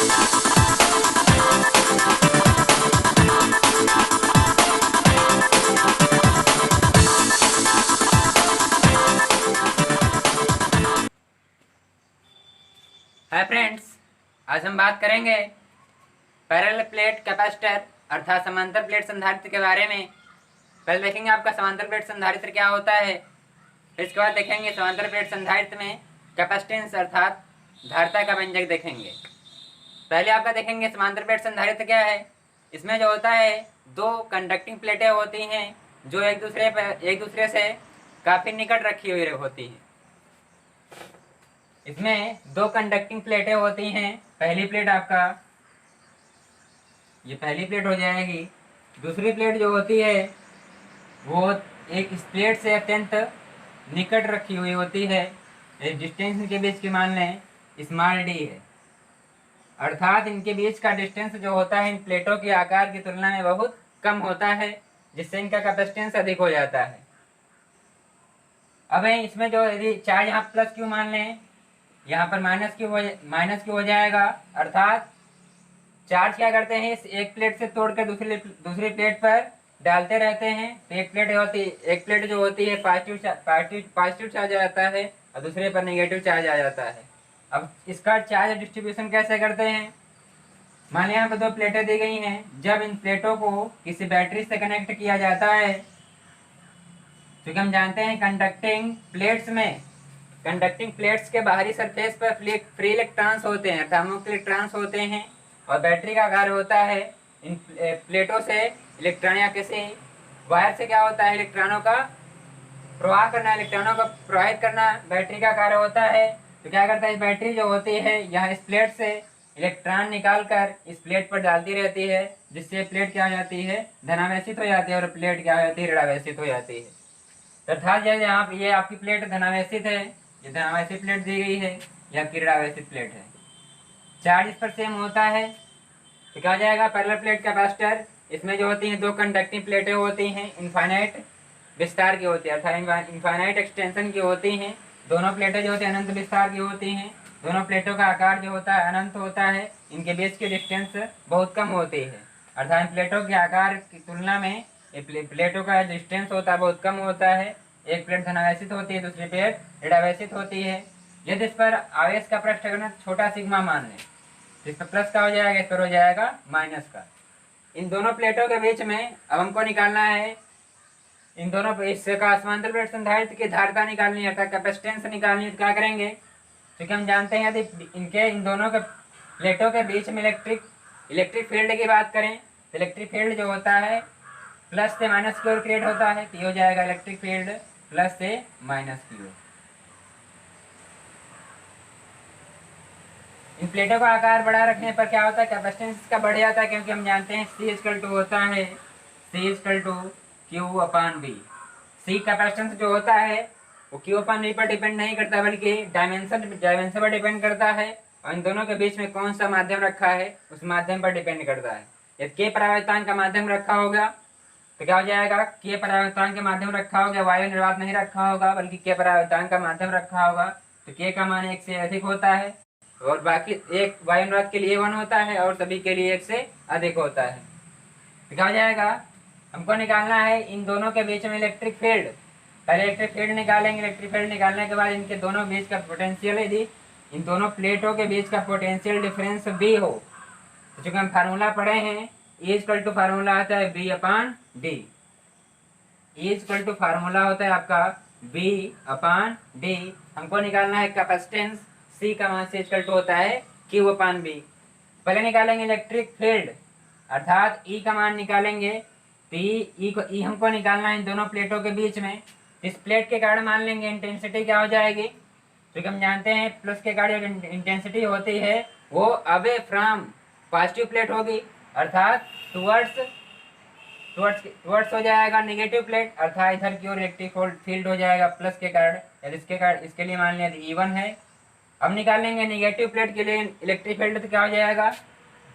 Hi friends, आज हम बात करेंगे पैरेलल प्लेट कैपेसिटर अर्थात समांतर प्लेट संधारित्र के बारे में। पहले देखेंगे आपका समांतर प्लेट संधारित्र क्या होता है, फिर इसके बाद देखेंगे समांतर प्लेट संधारित्र में कैपेसिटेंस अर्थात धारिता का व्यंजक देखेंगे। पहले आपका देखेंगे समांतर प्लेट संधारित्र क्या है। इसमें जो होता है दो कंडक्टिंग प्लेटें होती हैं जो एक दूसरे से काफ़ी निकट रखी हुई होती हैं। इसमें दो कंडक्टिंग प्लेटें होती हैं। पहली प्लेट आपका ये पहली प्लेट हो जाएगी। दूसरी प्लेट जो होती है वो एक इस प्लेट से अत्यंत निकट रखी हुई होती है। इस डिस्टेंस के बीच की मान लें स्मॉल डी है, अर्थात इनके बीच का डिस्टेंस जो होता है इन प्लेटों के आकार की तुलना में बहुत कम होता है, जिससे इनका कैपेसिटेंस अधिक हो जाता है। अब इसमें जो यदि चार्ज यहाँ प्लस क्यू मान लें, यहाँ पर माइनस क्यू हो जाएगा, अर्थात चार्ज क्या करते हैं इस एक प्लेट से तोड़कर दूसरी प्लेट पर डालते रहते हैं। तो एक प्लेट जो होती है पॉजिटिव चार्ज आ जाता है और दूसरे पर नेगेटिव चार्ज आ जाता है। अब इसका चार्ज डिस्ट्रीब्यूशन कैसे करते हैं, मान लिया यहाँ पर दो प्लेटें दी गई हैं। जब इन प्लेटों को किसी बैटरी से कनेक्ट किया जाता है, क्योंकि हम जानते हैं कंडक्टिंग प्लेट्स के बाहरी सरफेस पर फ्री इलेक्ट्रॉन्स होते हैं अर्थात मुक्त इलेक्ट्रॉन्स होते हैं, और बैटरी का कार्य होता है इन प्लेटों से इलेक्ट्रॉन या किसी वायर से क्या होता है इलेक्ट्रॉनों का प्रवाह करना, इलेक्ट्रॉनों को प्रवाहित करना बैटरी का कार्य होता है। तो क्या करता है इस बैटरी जो होती है यहाँ इस प्लेट से इलेक्ट्रॉन निकाल कर इस प्लेट पर डालती रहती है, जिससे प्लेट क्या हो जाती है धनावेशित हो जाती है और प्लेट क्या हो जाती है ऋणावेशित हो जाती है। अर्थात ये आपकी प्लेट धनावेशित है, ये धनावेशित प्लेट दी गई है, यह आपकी ऋणावेशित प्लेट है। चार्ज इस पर सेम होता है तो क्या हो जाएगा पैरेलल प्लेट कैपेसिटर। इसमें जो होती हैं दो कंडक्टिंग प्लेटें होती हैं, इनफाइनाइट विस्तार की होती है अर्थात इनफाइनाइट एक्सटेंशन की होती हैं। दोनों प्लेटें जो होती हैं अनंत विस्तार की होती हैं। दोनों प्लेटों का आकार जो होता है अनंत होता है। इनके बीच की डिस्टेंस बहुत कम होती है, अर्थात इन प्लेटों के आकार की तुलना में प्लेटों का डिस्टेंस होता है बहुत कम होता है। एक प्लेट धनावेशित होती है, दूसरी प्लेट ऋणावेशित होती है। यदि इस पर आवेश का पृष्ठघनत्व छोटा सिग्मा मान लें, इस पर प्लस का हो जाएगा, इस पर हो जाएगा माइनस का। इन दोनों प्लेटों के बीच में अब हमको निकालना है इन दोनों इसका समांतर प्लेट संधारित्र की धारिता निकालनी है अर्थात कैपेसिटेंस निकालनी है। तो क्या करेंगे, क्योंकि हम जानते हैं यदि इन दोनों के प्लेटों के बीच में इलेक्ट्रिक फील्ड की बात करें तो इलेक्ट्रिक फील्ड जो होता है प्लस से माइनस की ओर क्रिएट होता है। तो ये हो जाएगा इलेक्ट्रिक फील्ड प्लस से माइनस की ओर। इन प्लेटों का आकार बढ़ा रखने पर क्या होता है कैपेसिटेंस का बढ़ जाता है, क्योंकि हम जानते हैं C होता है C/Q/V। C कैपेसिटेंस जो होता है वो Q/V पर डिपेंड नहीं करता बल्कि डायमेंशन पर डिपेंड करता है, और इन दोनों के बीच में कौन सा माध्यम रखा है उस माध्यम पर डिपेंड करता है। यदि K परावर्तन का माध्यम रखा होगा तो क्या हो जाएगा, K परावर्तन के माध्यम रखा होगा, वायु निर्वात नहीं रखा होगा बल्कि K परावर्तन का माध्यम रखा होगा, तो K का मान 1 से अधिक होता है और बाकी एक वायु अनुनाद के लिए 1 होता है और सभी के लिए 1 से अधिक होता है। तो क्या हो जाएगा, हमको निकालना है इन दोनों के बीच में इलेक्ट्रिक फील्ड। पहले इलेक्ट्रिक फील्ड निकालेंगे, इलेक्ट्रिक फील्ड निकालने के बाद इनके दोनों बीच का पोटेंशियल, यदि इन दोनों प्लेटों के बीच का पोटेंशियल डिफरेंस V हो, तो चूंकि हम फार्मूला पढ़े हैं E फार्मूला आता है V/D। E फार्मूला होता है आपका V/D। हमको निकालना है कैपेसिटेंस, C का मान C होता है Q/V। पहले निकालेंगे इलेक्ट्रिक फील्ड अर्थात E का मान निकालेंगे। तो E हमको निकालना है इन दोनों प्लेटों के बीच में। इस प्लेट के कारण मान लेंगे इंटेंसिटी क्या हो जाएगी, क्योंकि हम जानते हैं प्लस के कारण जो इंटेंसिटी होती है वो अवे फ्रॉम पॉजिटिव प्लेट होगी, अर्थात टुवर्ड्स हो जाएगा नेगेटिव प्लेट, अर्थात इधर की ओर इलेक्ट्रिक फील्ड हो जाएगा प्लस के कारण। यदि इसके लिए मान लिया E1 है। अब निकालेंगे नेगेटिव प्लेट के लिए इलेक्ट्रिक फील्ड, तो क्या हो जाएगा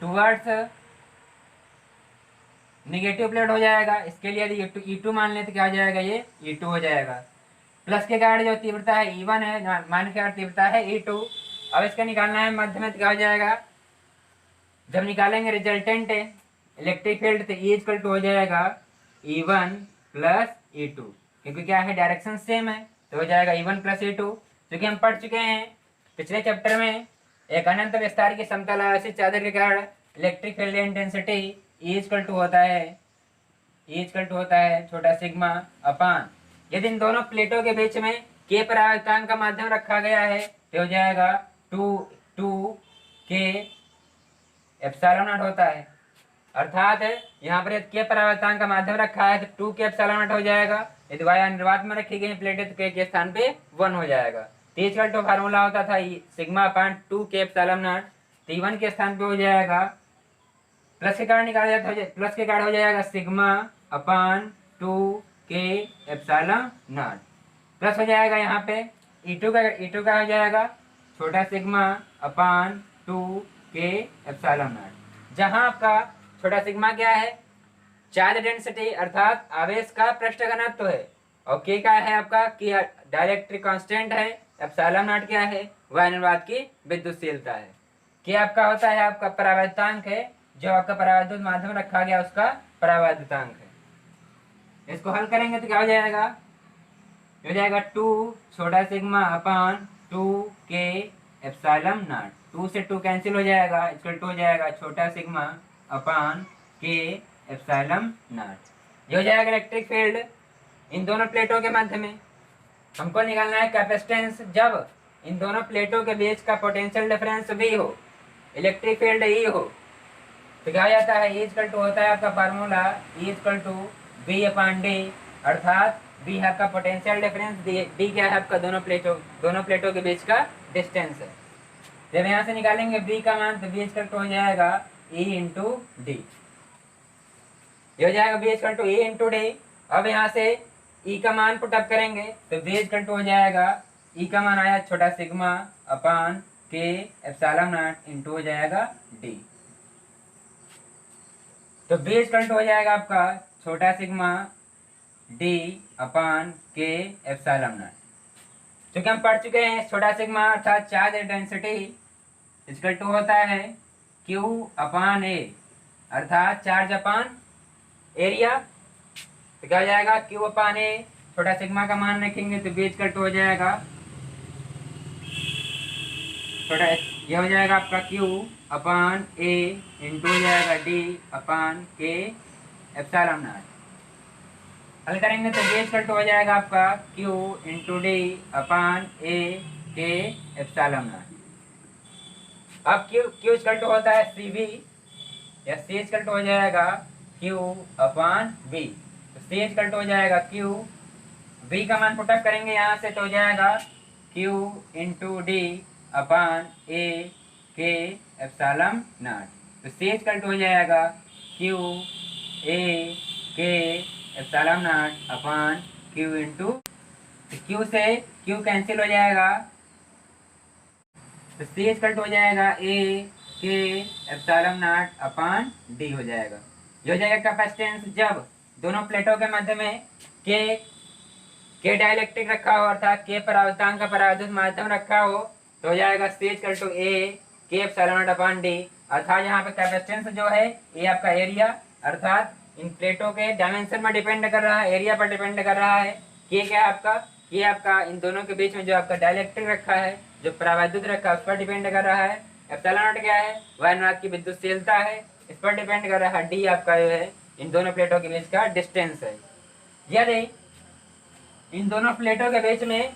टुवर्ड्स नेगेटिव प्लेट हो जाएगा। इसके लिए यदि E2 मान लें तो क्या हो जाएगा, ये E2 हो जाएगा। प्लस के कारण जो तीव्रता है E1 है, माइनस के कारण तीव्रता है E2। अब इसका निकालना है मध्य में, तो क्या हो जाएगा जब निकालेंगे रिजल्टेंट इलेक्ट्रिक फील्ड तो E इक्वल टू हो जाएगा E1 प्लस E2, क्योंकि क्या है डायरेक्शन सेम है तो हो जाएगा E1 प्लस E2। क्योंकि हम पढ़ चुके हैं पिछले चैप्टर में एक अनंत विस्तार की समतल आवेशित चादर के कारण electric field intensity E equal to होता है छोटा सिग्मा अपान, यदि इन दोनों प्लेटों के बीच में के परावर्तांक का माध्यम रखा गया है तो हो जाएगा 2 के एप्सिलॉन नॉट होता है। अर्थात यहाँ पर के परावर्तांक का माध्यम रखा है तो 2 के एप्सिलॉन नॉट हो जाएगा। यदि वाई अनुपात में रखी गई प्लेटें तो के स्थान पे 1 हो जाएगा। तीसरा तो फार्मूला होता था सिग्मा अपान 2 के एप्सिलॉन नॉट, तो 1 के स्थान पे हो जाएगा प्लस के कारण निकाला जाता है, प्लस के कारण हो जाएगा सिग्मा अपान 2 के एप्सिलॉन नॉट, प्लस हो जाएगा यहाँ पे E2 का हो जाएगा छोटा सिग्मा अपान 2 के एप्सिलॉन नॉट। जहां आपका छोटा सिग्मा क्या है चार्ज डेंसिटी अर्थात आवेश का पृष्ठ घनत्व है, और के क्या है आपका कि डाइलेक्ट्रिक कांस्टेंट है, एप्सिलॉन नॉट क्या है वह अनुनाद की विद्युतशीलता है। के आपका होता है आपका परावर्तांक है, जो आपका परावर्तित माध्यम रखा गया उसका परावर्तितांक है। इसको हल करेंगे तो क्या हो जाएगा 2 छोटा सिग्मा अपान 2 के एप्सिलॉन नॉट, 2 से 2 कैंसिल हो जाएगा इक्वल टू हो जाएगा छोटा सिग्मा अपान के एप्सिलॉन नॉट। ये हो जाएगा इलेक्ट्रिक फील्ड इन दोनों प्लेटों के मध्य में। हमको निकालना है कैपेसिटेंस जब इन दोनों प्लेटों के बीच का पोटेंशियल डिफरेंस V हो, इलेक्ट्रिक फील्ड E हो, तो क्या हो जाता है E इक्वल टू होता है आपका formula E equal to V upon D, अर्थात V है आपका पोटेंशियल डिफरेंस, D क्या है आपका दोनों प्लेटों के बीच का डिस्टेंस है। जब यहाँ से निकालेंगे V का मान तो V इक्वल टू हो जाएगा E इंटू डी, ये हो जाएगा V equal to E into D. अब यहाँ से E का मान पुटअप करेंगे तो V इक्वल टू हो जाएगा E का मान आया छोटा सिग्मा अपान के एप्सिलॉन नॉट इंटू हो जाएगा D, तो V इक्वल टू हो जाएगा आपका छोटा सिग्मा D अपान के एप्सिलॉन नॉट। क्योंकि हम पढ़ चुके हैं छोटा सिग्मा अर्थात चार्ज डेंसिटी इक्वल टू होता है Q अपान A, अर्थात चार्ज अपान एरिया, तो क्या हो जाएगा Q अपान A, छोटा सिग्मा का मान रखेंगे तो B इक्वल टू हो जाएगा छोटा ये हो जाएगा आपका Q अपान A इंटू हो जाएगा D अपान के एप्सिलॉन नॉट। हल करेंगे तो B इक्वल टू हो जाएगा आपका Q into D upon A के एप्सिलॉन नॉट। अब Q इक्वल टू होता है CV या C इक्वल टू हो जाएगा Q अपान B, तो C इक्वल टू हो जाएगा Q, B का मान पुटअप करेंगे यहाँ से तो हो जाएगा Q into D upon A के एप्सिलॉन नॉट, तो C इक्वल टू हो जाएगा Q A के एप्सिलॉन नॉट अपान Q इंटू, Q से Q कैंसिल हो जाएगा तो C इक्वल टू हो जाएगा A के एप्सिलॉन नॉट अपान D हो जाएगा। ये हो जाएगा कैपेसिटेंस जब दोनों प्लेटों के मध्य में के डाइलेक्ट्रिक रखा हो अर्थात के परावर्तांक का परावर्तित माध्यम रखा हो तो हो जाएगा C इक्वल टू A के एप्सिलॉन नॉट अपान D, अर्थात यहाँ पे कैपेसिटेंस जो है ये आपका एरिया अर्थात इन प्लेटों के डायमेंशन में डिपेंड कर रहा है, एरिया पर डिपेंड कर रहा है। के क्या है आपका ये आपका इन दोनों के बीच में जो आपका डाइलेक्ट्रिक रखा है जो परावैद्युत रखा है उस पर डिपेंड कर रहा है। एप्सिलॉन नॉट क्या है वह अनुनाद की विद्युतशीलता है, इस पर डिपेंड कर रहा है। डी आपका जो है इन दोनों प्लेटों के बीच का डिस्टेंस है। यदि इन दोनों प्लेटों के बीच में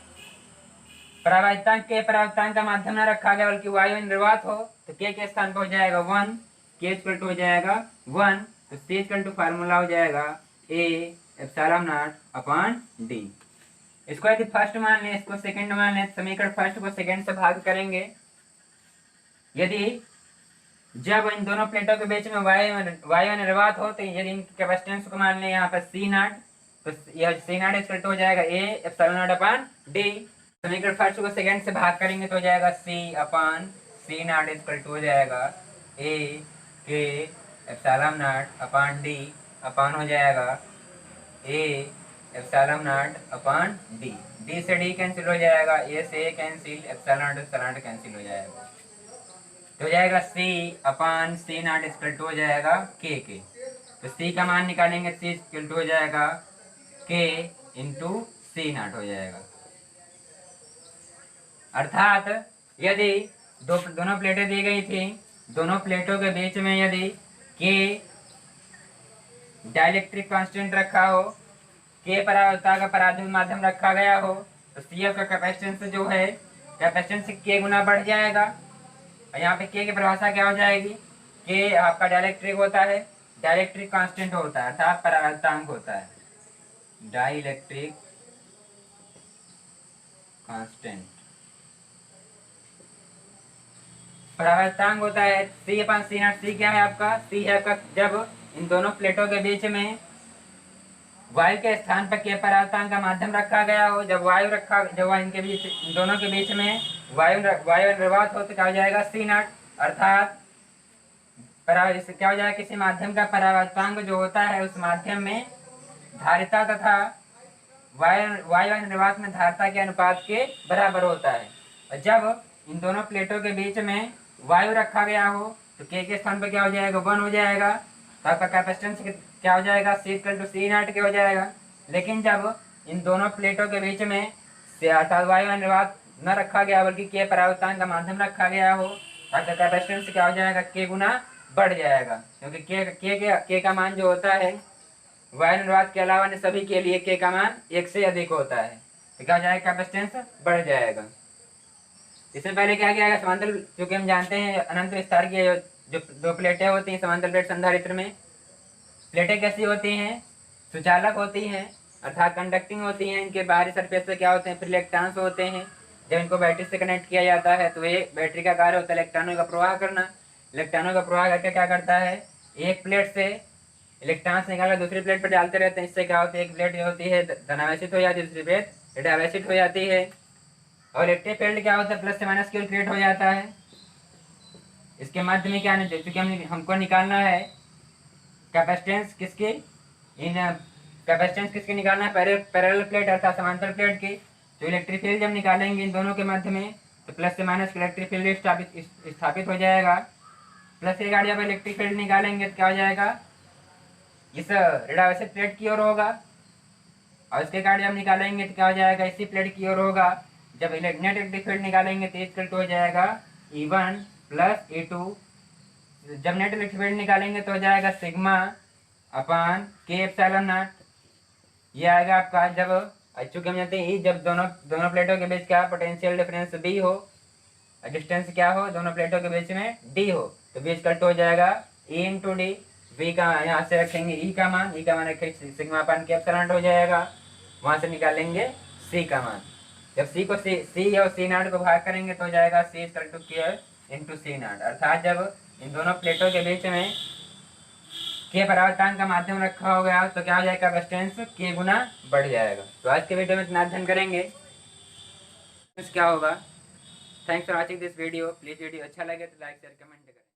परावर्तांक का माध्यम न रखा गया बल्कि वायु निर्वात हो तो के स्थान पर हो जाएगा 1, के इक्वल टू हो जाएगा 1, तो C इक्वल टू फार्मूला हो जाएगा A epsilon naught upon D। इसको यदि फर्स्ट मान लें इसको सेकंड मान लें, समीकरण फर्स्ट को सेकंड से भाग करेंगे। यदि जब इन दोनों प्लेटों के बीच में वायु निर्वात हो तो यदि इनकी कैपेसिटेंस को मान लें यहाँ पर C नॉट, तो यह C नॉट इक्वल टू हो जाएगा A epsilon naught upon D। समीकरण फर्स्ट को सेकंड से भाग करेंगे तो हो जाएगा C upon C naught equal to हो जाएगा A के epsilon naught upon D upon हो जाएगा A epsilon naught upon D, D से D कैंसिल हो जाएगा, A से A cancel, epsilon naught cancel हो जाएगा। तो हो जाएगा C/C0 इक्वल टू हो जाएगा K के। तो C का मान निकालेंगे, C इक्वल टू हो जाएगा K इंटू C0 हो जाएगा। अर्थात यदि दोनों प्लेटें दी गई थी, दोनों प्लेटों के बीच में यदि K डाइलेक्ट्रिक कांस्टेंट रखा हो, K परावर्तता का पराधीन माध्यम रखा गया हो, तो CF का कैपेसिटेंस जो है, कैपेसिटेंस K गुना बढ़ जाएगा। और यहाँ पे K की परिभाषा क्या हो जाएगी? K आपका डाइलेक्ट्रिक होता है, डाइलेक्ट्रिक कांस्टेंट होता है अर्थात परावर्तनांक होता है, डाइलेक्ट्रिक कांस्टेंट परावर्तनांक होता है। C/C0, C क्या है आपका? C है आपका जब इन दोनों प्लेटों के बीच में वायु के स्थान पर K परावर्तनांक का माध्यम रखा गया हो, जब इनके बीच, इन दोनों के बीच में वायु निर्वात हो, तो क्या हो जाएगा? C0। अर्थात इससे क्या हो जाएगा? किसी माध्यम का परावर्तनांक जो होता है उस माध्यम में धारिता तथा वायु निर्वात में धारिता के अनुपात के बराबर होता है। और जब इन दोनों प्लेटों के बीच में वायु रखा गया हो तो K के स्थान पर क्या हो जाएगा? 1 हो जाएगा। तो आपका कैपेसिटेंस क्या हो जाएगा? C/C0 के हो जाएगा। लेकिन जब इन दोनों प्लेटों के बीच में अर्थात वायु निर्वात न रखा गया बल्कि K परावर्तनांक का माध्यम रखा गया हो, तो आपका कैपेसिटेंस क्या हो जाएगा? K गुना बढ़ जाएगा, क्योंकि K का मान जो होता है वायु निर्वात के अलावा सभी के लिए K का मान 1 से अधिक होता है। तो क्या हो जाएगा? कैपेसिटेंस बढ़ जाएगा। इससे पहले क्या किया गया? समांतर, क्योंकि हम जानते हैं अनंत विस्तार की जो दो प्लेटें होती हैं समांतर प्लेट संधारित्र में, प्लेटें कैसी होती हैं? सुचालक होती हैं अर्थात कंडक्टिंग होती हैं। इनके बाहरी सरफेस पे क्या होते हैं? फ्री इलेक्ट्रॉन्स होते हैं। जब इनको बैटरी से कनेक्ट किया जाता है तो ये बैटरी का कार्य होता है इलेक्ट्रॉनों का प्रवाह करना। इलेक्ट्रॉनों का प्रवाह करके क्या करता है? एक प्लेट से इलेक्ट्रॉन्स निकाल कर दूसरी प्लेट पर डालते रहते हैं। इससे क्या होता है? एक प्लेट जो होती है धनावेशित हो जाती है, दूसरी प्लेट ऋणावेशित हो जाती है। और इलेक्ट्रिक फील्ड क्या होता है? प्लस से माइनस की ओर क्रिएट हो जाता है। इसके मध्य में क्या नहीं, क्योंकि हमको निकालना है कैपेसिटेंस किसकी, कैपेसिटेंस किसकी निकालना है? पैरेलल प्लेट अर्थात समांतर प्लेट की। तो इलेक्ट्रिक फील्ड जब निकालेंगे इन दोनों के मध्य में तो प्लस से माइनस इलेक्ट्रिक फील्ड स्थापित हो जाएगा। प्लस के गाड़ी जब इलेक्ट्रिक फील्ड निकालेंगे तो क्या हो जाएगा? इस ऋणावेशित प्लेट की ओर होगा। और इसके गाड़ी जब निकालेंगे तो क्या हो जाएगा? इसी प्लेट की ओर होगा। जब नेट इलेक्ट्रिक फील्ड निकालेंगे तो इक्वल टू हो जाएगा E1 प्लस E2। जब नेट इलेक्ट्रिक फील्ड निकालेंगे तो हो जाएगा σ/K/0। ये आएगा आपका जब, चूंकि हम जानते हैं जब दोनों प्लेटों के बीच क्या पोटेंशियल डिफरेंस B हो, डिस्टेंस क्या हो दोनों प्लेटों के बीच में D हो, तो B इक्वल टू हो जाएगा E इंटू डी। V का यहाँ से रखेंगे E का मान रखेंगे σ/K/0 हो जाएगा। वहां से निकालेंगे C का मान। जब C और C0 को भाग करेंगे तो हो जाएगा C equal to K into C0। अर्थात जब इन दोनों प्लेटों के बीच में K परावर्तनांक का माध्यम रखा हो गया तो क्या हो जाएगा? कैपेसिटेंस K गुना बढ़ जाएगा। तो आज के वीडियो में इतना अध्ययन करेंगे क्या होगा। Thanks for watching this video. Please video अच्छा लगे तो लाइक शेयर कमेंट करें।